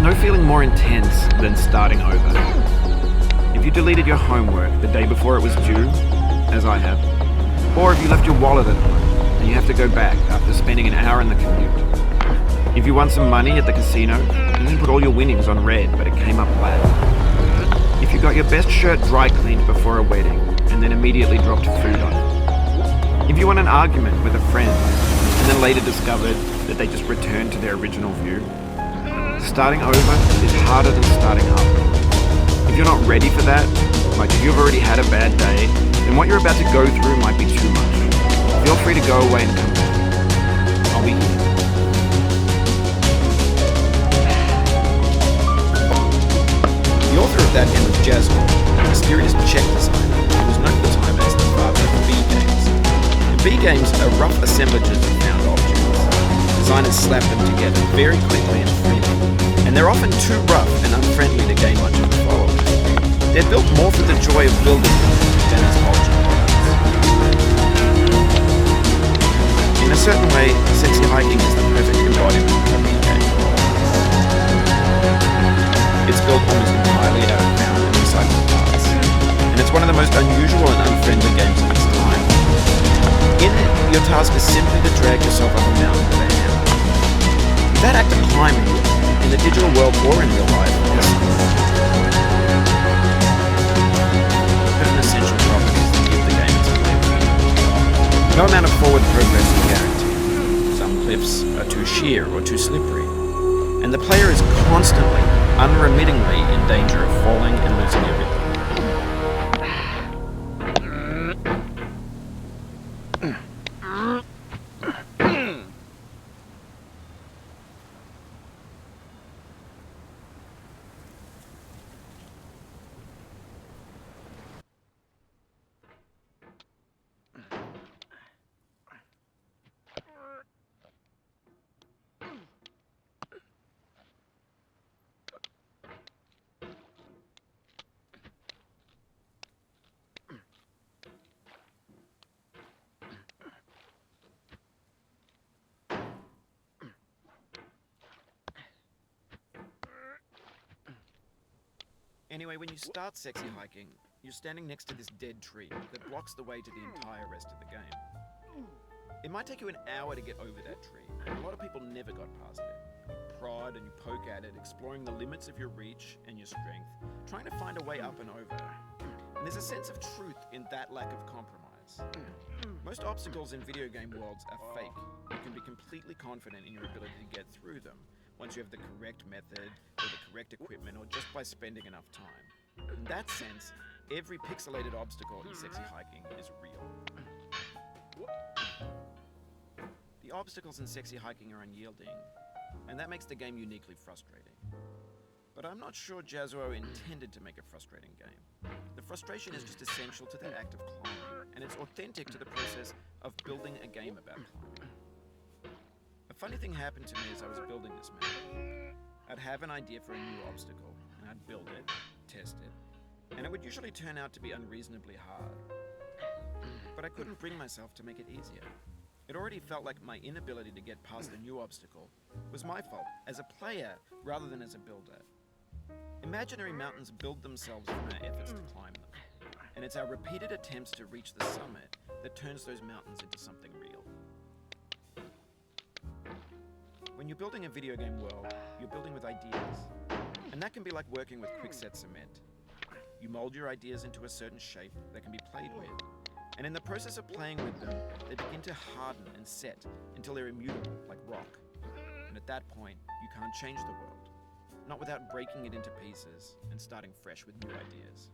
no feeling more intense than starting over. If you deleted your homework the day before it was due, as I have, or if you left your wallet at home and you have to go back after spending an hour in the commute. If you won some money at the casino and then put all your winnings on red but it came up black. If you got your best shirt dry cleaned before a wedding and then immediately dropped food on it. If you won an argument with a friend and then later discovered that they just returned to their original view. Starting over is harder than starting up. If you're not ready for that, like if you've already had a bad day, then what you're about to go through might be too much. Feel free to go away and come back. I'll be here. The author of that game was Jazzo, a mysterious Czech designer who was known at the time as the father of B games. The B games are rough assemblages of found objects. Designers slap them together very quickly and freely, and they're often too rough and unfriendly to gain much of a following. They're built more for the joy of building than as object products. In a certain way, Sexy Hiking is the perfect embodiment of a B game. It's built almost entirely out of found and recycled parts, and it's one of the most unusual and unfriendly games of its time. In it, your task is simply to drag yourself up a mountain with a hammer. That act of climbing, in the digital world or in real life, has certain essential properties that give the game its flavor. No amount of forward progress is guaranteed. Some cliffs are too sheer or too slippery, and the player is constantly, unremittingly in danger of falling and losing everything. Anyway, when you start Sexy Hiking, you're standing next to this dead tree that blocks the way to the entire rest of the game. It might take you an hour to get over that tree, and a lot of people never got past it. You prod and you poke at it, exploring the limits of your reach and your strength, trying to find a way up and over. And there's a sense of truth in that lack of compromise. Most obstacles in video game worlds are fake. You can be completely confident in your ability to get through them, once you have the correct method, or the correct equipment, or just by spending enough time. In that sense, every pixelated obstacle in Sexy Hiking is real. The obstacles in Sexy Hiking are unyielding, and that makes the game uniquely frustrating. But I'm not sure Jazzo intended to make a frustrating game. The frustration is just essential to the act of climbing, and it's authentic to the process of building a game about climbing. A funny thing happened to me as I was building this map. I'd have an idea for a new obstacle, and I'd build it, test it, and it would usually turn out to be unreasonably hard. But I couldn't bring myself to make it easier. It already felt like my inability to get past a new obstacle was my fault as a player rather than as a builder. Imaginary mountains build themselves from our efforts to climb them, and it's our repeated attempts to reach the summit that turns those mountains into something real. When you're building a video game world, you're building with ideas. And that can be like working with quickset cement. You mold your ideas into a certain shape that can be played with. And in the process of playing with them, they begin to harden and set until they're immutable, like rock. And at that point, you can't change the world. Not without breaking it into pieces and starting fresh with new ideas.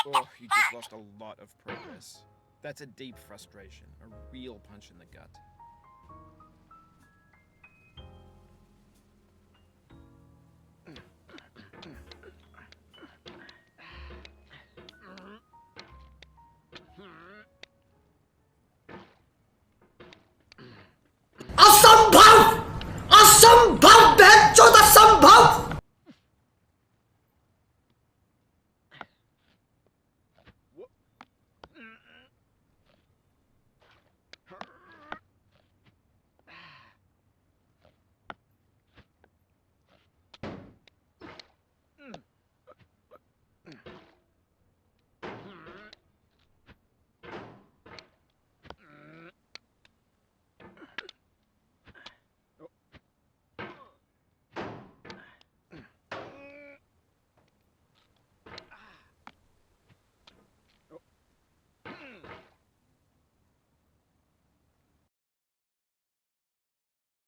Oh, you just lost a lot of progress. That's a deep frustration, a real punch in the gut.